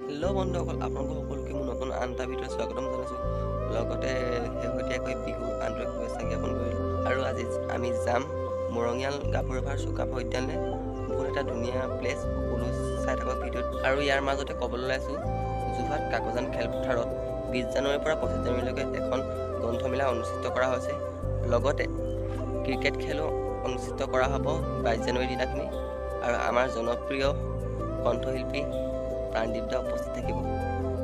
Hello' বন্ধুসকল, আপোনালোক সকলোকে মোৰ নতুন আন এটা ভিডিঅ'ত স্বাগতম জনাইছোঁ। লগতে শেহতীয়াকৈ বিহুৰ আন্তৰিক শুভেচ্ছা জ্ঞাপন কৰিলোঁ। আৰু আজি আমি যাম মৰঙীয়াল গাভৰুভাৰ চুকাফা উদ্যানলৈ। বহুত এটা ধুনীয়া প্লেচ, সকলো চাই থাকক ভিডিঅ'ত। আৰু ইয়াৰ মাজতে ক'বলৈ ওলাইছোঁ, যোৰহাট কাকজান খেলপথাৰত 20 জানুৱাৰীৰ পৰা 25 জানুৱাৰীলৈকে এখন গ্ৰন্থমেলা অনুষ্ঠিত কৰা হৈছে। লগতে ক্ৰিকেট খেলো অনুষ্ঠিত কৰা হ'ব 22 জানুৱাৰীৰ দিনাখনি। আৰু আমাৰ জনপ্ৰিয় কণ্ঠশিল্পী প্ৰাণদীপ দা উপস্থিত থাকিব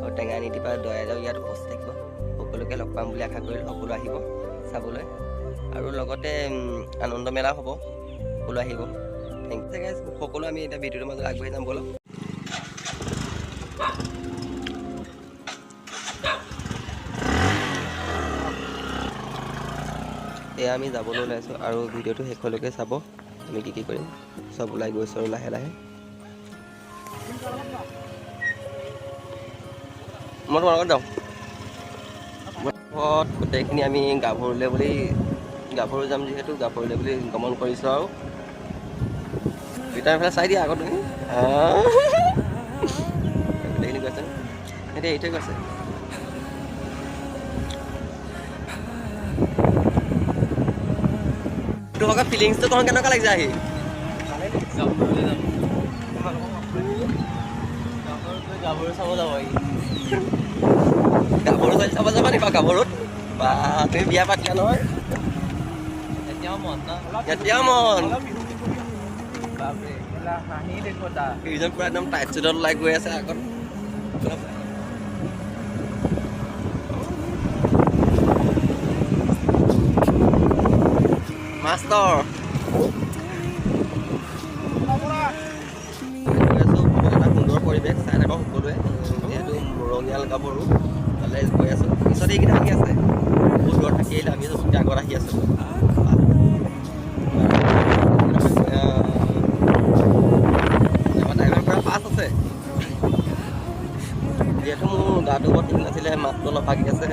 আৰু টেঙানীতি বা দয়াদাও ইয়াত উপস্থিত থাকিব। সকলোকে লগ পাম বুলি আশা কৰিলোঁ। সকলো আহিব চাবলৈ। আৰু লগতে আনন্দ মেলা হ'ব, সকলো আহিব। Thank you guys. সকলো আমি এতিয়া ভিডিঅ'টোৰ মাজত আগবাঢ়ি যাম ব'লক। এয়া আমি যাবলৈ ওলাইছোঁ আৰু ভিডিঅ'টো শেষলৈকে চাব। আমি কি কৰিম চব ওলাই গৈছোঁ আৰু লাহে লাহে। মই তোমাৰ লগত যাওঁ। গোটেইখিনি আমি গাভৰু যাম যিহেতু গাভৰুলৈ বুলি গমন কৰিছোঁ। আৰু দুইটা এফালে চাই দিয়া আগত তুমি গোটেইখিনি গৈছে, সিহঁতে এৰি থৈ গৈছে। তোমালোকৰ ফিলিংছটো তখন কেনেকুৱা লাগিছে আহি? গাভৰু চাব যাব গাভৰু চাই চাব যাবা নেকি গাভৰুত? বা তুমি বিয়া পাতিলা নহয়? এতিয়াও মন ইজন পুৰা একদম টাইট চুটত ওলাই গৈ আছে আগত। মাষ্টৰ এটা সুন্দৰ পৰিৱেশ চাই থাকক সকলোৱে। যিহেতু মৰঙীয়াল গাভৰু তালে গৈ আছোঁ। পিছত এইকেইটা আহি আছে, বহুত দূৰত থাকি আহিলে। আমি চবতকৈ আগত আহি আছোঁ। ড্ৰাইভাৰ পৰা পাছ আছে। যিহেতু মোৰ গাটো বৰ ঠিক নাছিলে, মাতটো অলপ ভাগি আছে,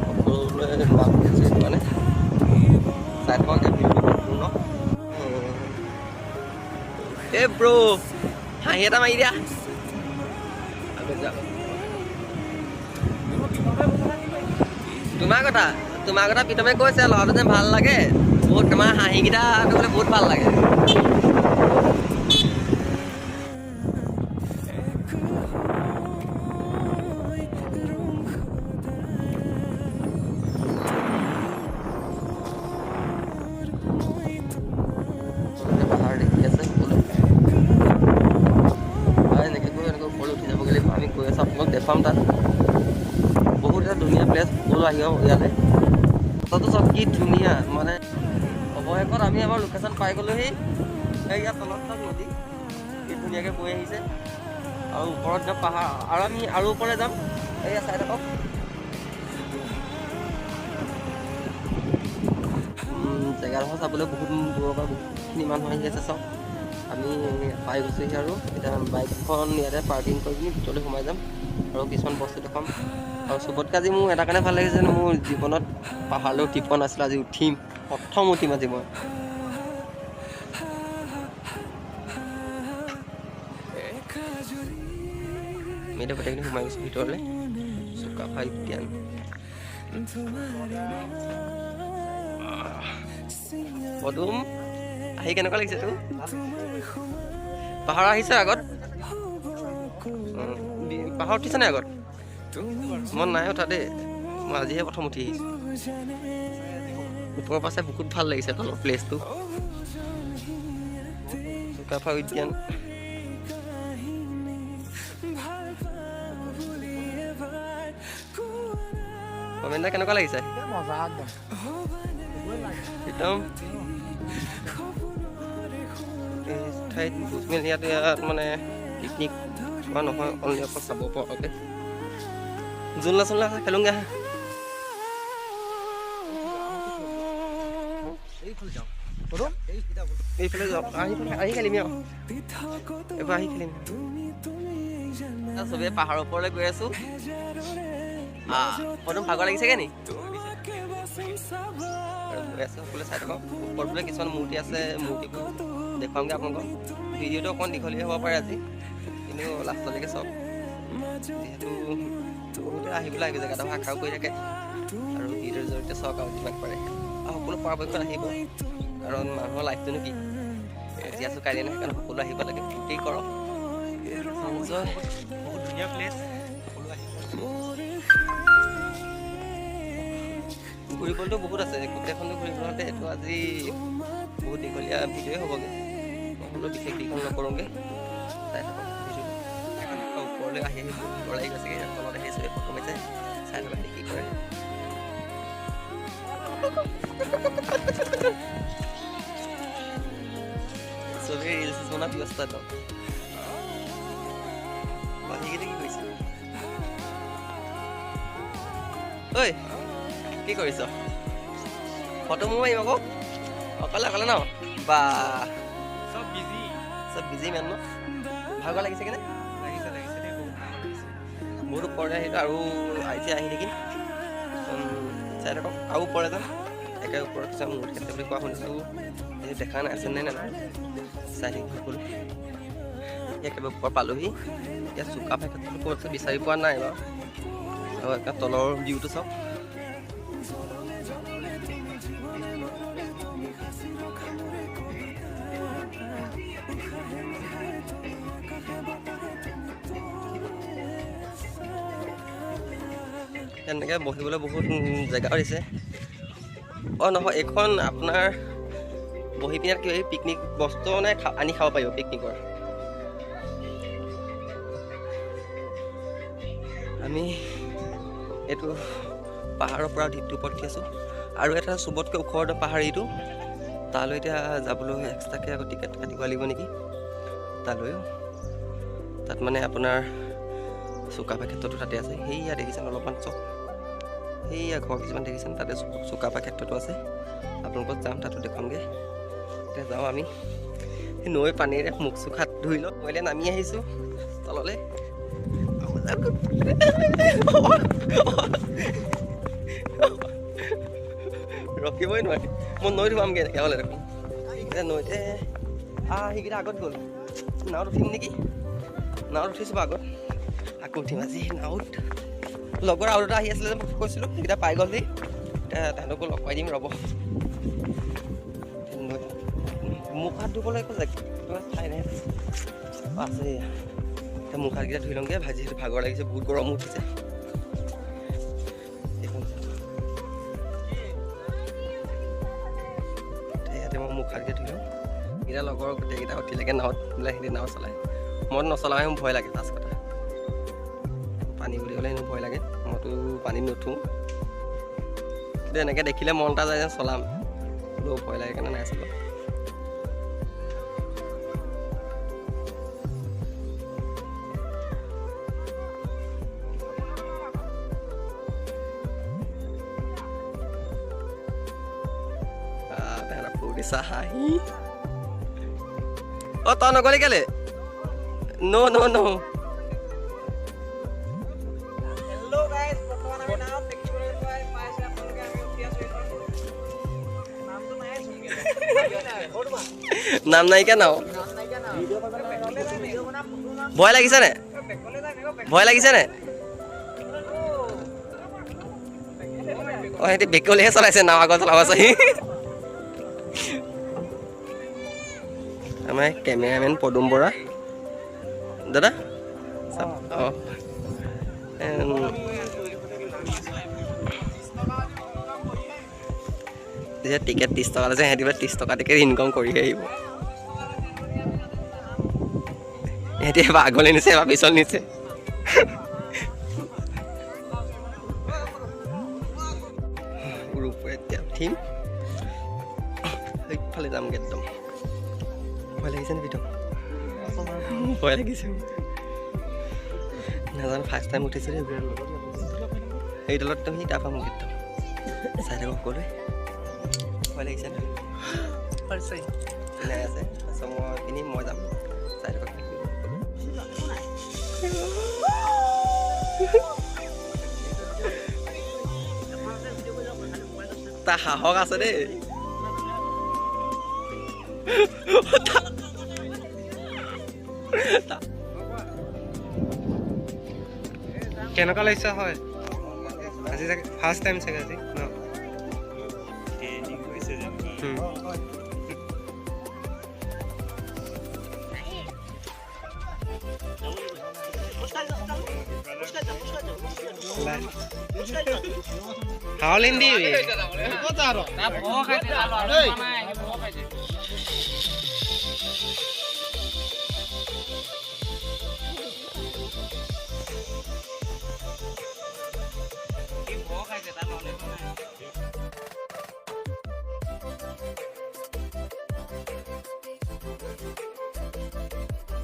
সকলোৱে মাত দিছে মানে চাই থাকক সম্পূৰ্ণ। এ ব্ৰ হাঁহি এটা মাৰি দিয়া। তোমাৰ কথা প্ৰীতমে কৈছে ল'ৰাটো যেন ভাল লাগে বহুত। তোমাৰ হাঁহিকেইটা বোলে বহুত ভাল লাগে। পাহাৰ দেখি আছে সকলো। এনেকৈ ওপৰলৈ উঠি যাবগৈ লাগিব। আমি গৈ আছোঁ, আপোনালোক দেখুৱাম তাত। বহুত এটা ধুনীয়া প্লেচ, সকলো আহিব ইয়ালৈ। তাতো চব কি ধুনীয়া মানে। অৱশেষত আমি আমাৰ লোকেশ্যন পাই গ'লোহি। ইয়াত তলত তাত নদী কি ধুনীয়াকৈ বৈ আহিছে আৰু ওপৰত যাম পাহাৰ। আৰু আমি আৰু ওপৰলৈ যাম। এয়া চাই থাকক। জেগাডোখৰ চাবলৈ বহুত দূৰৰ পৰা বহুতখিনি মানুহ আহি আছে। চাওক আমি পাই গৈছোঁহি আৰু এতিয়া বাইকখন ইয়াতে পাৰ্কিং কৰি পিনি ভিতৰলৈ সোমাই যাম আৰু কিছুমান বস্তু দেখাম। আৰু চবতকৈ আজি মোৰ এটা কাৰণে ভাল লাগিছে, মোৰ জীৱনত পাহাৰলৈ উঠি পোৱা নাছিলোঁ। আজি উঠিম, প্ৰথম উঠিম আজি মই। আমি এতিয়া গোটেইখিনি সোমাই গৈছোঁ ভিতৰলৈ। চুকাফা উদ্যান পদুম আহি কেনেকুৱা লাগিছে তোৰ? পাহাৰ আহিছে আগত? পাহাৰ উঠিছে নাই আগত? মই নাই উঠা দেই, মই আজিহে প্ৰথম উঠি আহিছোঁ। ওপৰৰ পৰা চাই বহুত ভাল লাগিছে তলৰ প্লেচটো। চুকাফা উদ্যান কমেণ্টটা কেনেকুৱা লাগিছে? একদম ইয়াত মানে পিকনিক খোৱা নহয়, অনলি অকল চাব পৰাকৈ। জোলনা চোলনা আছে, খেলোঁগৈ আহা। এইফালে যাওঁ, আহি খেলিম আৰু এইবাৰ আহি খেলিম। চবেই পাহাৰৰ ওপৰলৈ গৈ আছোঁ। পদুম ভাগৰ লাগিছেগৈ নি? গৈ আছোঁ, সকলোৱে চাই থাকক। ওপৰত বোলে কিছুমান মূৰ্তি আছে, মূৰ্তিবোৰ দেখুৱামগৈ আপোনালোকক। ভিডিঅ'টো অকণমান দীঘলীয়া হ'ব পাৰে আজি, কিন্তু লাষ্টলৈকে চাওক। যিহেতু বহুতে আহিবলৈ আহিব জেগাডোখৰ আশাও কৰি থাকে আৰু ভিডিঅ'ৰ জৰিয়তে চাওক আৰু যিমান পাৰে আৰু সকলো পৰাপক্ষত আহিব কাৰণ মানুহৰ লাইফটোনো কি আজি আছোঁ কাইলৈ নাই কাৰণ সকলো আহিব লাগে ফূৰ্তি কৰক এনজয় বহুত ধুনীয়া প্লেচ সকলো আহিব ঘূৰিবলৈতো বহুত আছে গোটেইখনটো ঘূৰিবলৈতে এইটো আজি বহুত দীঘলীয়া ভিডিঅ'ই হ'বগৈ সকলো বিশেষ দীঘল নকৰোঁগৈ চাই থাকক ওপৰলৈ আহি লাগি গৈছেগৈ তলত আহিছোঁ এই ফটো মাৰিছে চাই থকা কি কৰে চবেই ৰিলচ বনোৱা ব্যস্ত বাহিৰতে কি কৰিছে ঐ কি কৰিছ ফটো মোৰ মাৰিম আকৌ অকলে অকলে ন বা চব বিজি মেন ন ভাগৰ লাগিছে কেনে বহুত ওপৰতে আহিলোঁ আৰু আহিছে আহি থাকিম চাই থাকক আৰু ওপৰে যাম একে ওপৰত যাম মোৰ ক্ষেত্ৰত বুলি কোৱা শুনিছোঁ এই দেখা নাই আছে নে নাই চাই থাকিম সকলো একেবাৰে ওপৰ পালোহি এতিয়া চুকা ক্ষেত্ৰটো ক'ত আছে বিচাৰি পোৱা নাই বাৰু আৰু একে তলৰ ভিউটো চাওক এনেকৈ বহিবলৈ বহুত জেগাও দিছে অঁ নহয় এইখন আপোনাৰ বহি পিনে কিবা পিকনিক বস্তু মানে আনি খাব পাৰিব পিকনিকৰ আমি এইটো পাহাৰৰ পৰা ঢিপটোৰ ওপৰত উঠি আছোঁ আৰু এটা চবতকৈ ওখ পাহাৰ এইটো তালৈ এতিয়া যাবলৈ এক্সট্ৰাকৈ আকৌ টিকেট কাটিব লাগিব নেকি তালৈও তাত মানে আপোনাৰ চুকাফা ক্ষেত্ৰটো তাতে আছে সেইয়া দেখিছেন অলপমান চক সেইয়া ঘৰ কিছুমান দেখিছেন তাতে চুকাফা ক্ষেত্ৰটো আছে আপোনালোকক যাম তাতো দেখুৱামগৈ এতিয়া যাওঁ আমি সেই নৈ পানীৰে মুখ চুখ হাত ধুই লওঁ মই নামি আহিছোঁ তললৈ ৰখিবই নোৱাৰি মই নৈত সোমামগৈ এনেকৈ হ'লে দেখোন এতিয়া নৈতে সেইকেইটা আগত গ'ল নাৱত উঠিম নেকি নাৱত উঠিছোঁ আগত আকৌ উঠিম আজি নাৱত লগৰ আৰু এটা আহি আছিলে যে মই কৈছিলোঁ সেইকেইটা পাই গ'লহি এতিয়া তাহাঁতকো লগ পাই দিম ৰ'ব মুখ হাত ধুবলৈ একো ঠাই নাই আছে এতিয়া মুখ হাতকেইটা ধুই লওঁগৈ যিহেতু ভাগৰ লাগিছে বহুত গৰম উঠিছে ইয়াতে মই মুখ হাতকেইটা ধুই লওঁ এইকেইটা লগৰ গোটেইকেইটা উঠিলেগৈ নাৱত বোলে সিহঁতি নাও চলায় মই নচলাওঁহে মোৰ ভয় লাগে তাচ কথা পানী বুলি ক'লে মোৰ ভয় লাগে মইতো পানীত নুঠোঁ কিন্তু এনেকৈ দেখিলে মন এটা যায় যে চলাম বোলো ভয় লাগে কাৰণে নাই চলোৱা হাঁহি অ তই নগলি কেলে নো নো নো নাম নাইকিয়া নাও ভয় লাগিছে নে ভয় লাগিছে নে অ সিহঁতি বেকলেহে চলাইছে নাও আগত চলাব চাহি আমাৰ কেমেৰামেন পদুম বৰা দাদা অঁ যেতিয়া টিকেট 30 টকা লৈছে সিহঁতি 30 টকা টিকেট ইনকাম কৰিহে আহিব সিহঁতি এবাৰ আগলৈ নিছে এবাৰ পিছত নিছে এতিয়া উঠিম সেইফালে যামগৈ একদম ভয় লাগিছে নে ভিতৰত ভয় লাগিছে নাজানো ফাৰ্ষ্ট টাইম উঠিছে দেই সেই তলত একদম সি তাৰপৰা মোক একদম চাই থাকোঁ সকলোৱে ভয় লাগিছে নে নাই আছে তাৰপিছত মই কিনিম মই যাম চাই থাকক তাৰ সাহস আছে দেই কেনেকুৱা লাগিছে হয় আজি চাগে ফাৰ্ষ্ট টাইম চাগে আজি ন হাওলিন দি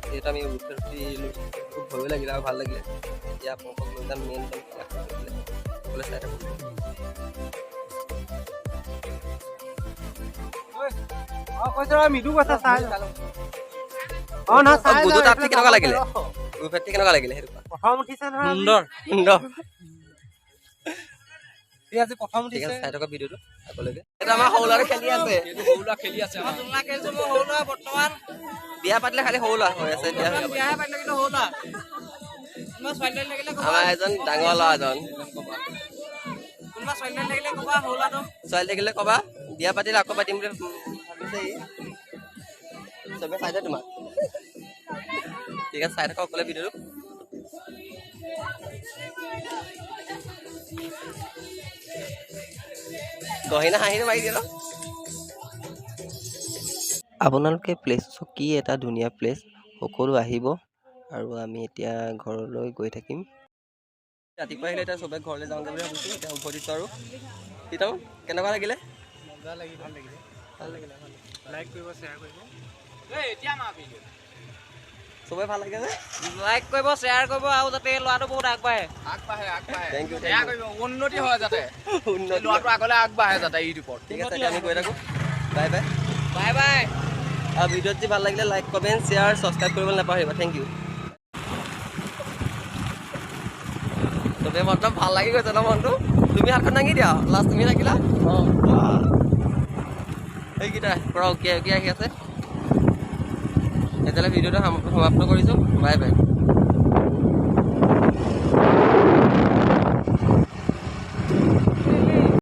যিহেতু আমি খুব ভয়ো লাগিলে আৰু ভাল লাগিলে এতিয়া আপোনালোকক লৈ যাম মেইন সকলোৱে চাই থাকোঁ কেনেকুৱা লাগিলে কেনেকুৱা লাগিলে সেইটো প্ৰথম উঠিছে নহয় সুন্দৰ সুন্দৰ আজি প্ৰথম ঠিক আছে চাই থকা ভিডিঅ'টো আগলৈকে এটা আমাৰ সৰু ল'ৰা খেলি আছে বৰ্তমান বিয়া পাতিলে খালি সৰু ল'ৰা হৈ আছে এতিয়া আমাৰ এজন ডাঙৰ ল'ৰা এজন ছোৱালী থাকিলে কবা বিয়া পাতিলে আকৌ পাতিম বুলি ভাবিছে চবে চাই দে তোমাক ঠিক আছে চাই থকা অকলে ভিডিঅ'টো গহিনা হাঁহিটো মাৰি দিয়ে ন আপোনালোকে প্লেচটো কি এটা ধুনীয়া প্লেচ সকলো আহিব আৰু আমি এতিয়া ঘৰলৈ গৈ থাকিম ৰাতিপুৱা আহিলে এতিয়া চবে ঘৰলৈ যাওঁগৈ বুলি ভাবিছোঁ এতিয়া উভতিছোঁ আৰু তিতাও কেনেকুৱা লাগিলে মজা লাগি ভাল লাগিলে লাইক কৰিব শ্বেয়াৰ কৰিব চবে ভাল লাগে লাইক কৰিব শ্বেয়াৰ কৰিব আৰু যাতে ল'ৰাটো বহুত আগবাঢ়ে থেংক ইউ উন্নতি হয় যাতে ল'ৰাটো আগলৈ আগবাঢ়ে যাতে ইউটিউবত ঠিক আছে আমি গৈ থাকোঁ বাই বাই বাই বাই আৰু ভিডিঅ'ত যি ভাল লাগিলে লাইক কমেণ্ট শ্বেয়াৰ ছাবস্ক্ৰাইব কৰিবলৈ নাপাহৰিবা থেংক ইউ চবে মনটো ভাল লাগি গৈছে ন মনটো তুমি হাতখন দাঙি দিয়া লাষ্ট তুমি থাকিলা অঁ সেইকেইটা পূৰা অ'কে আহি আছে এতিয়ালৈ ভিডিঅ'টো সমাপ্ত কৰিছোঁ বাই বাই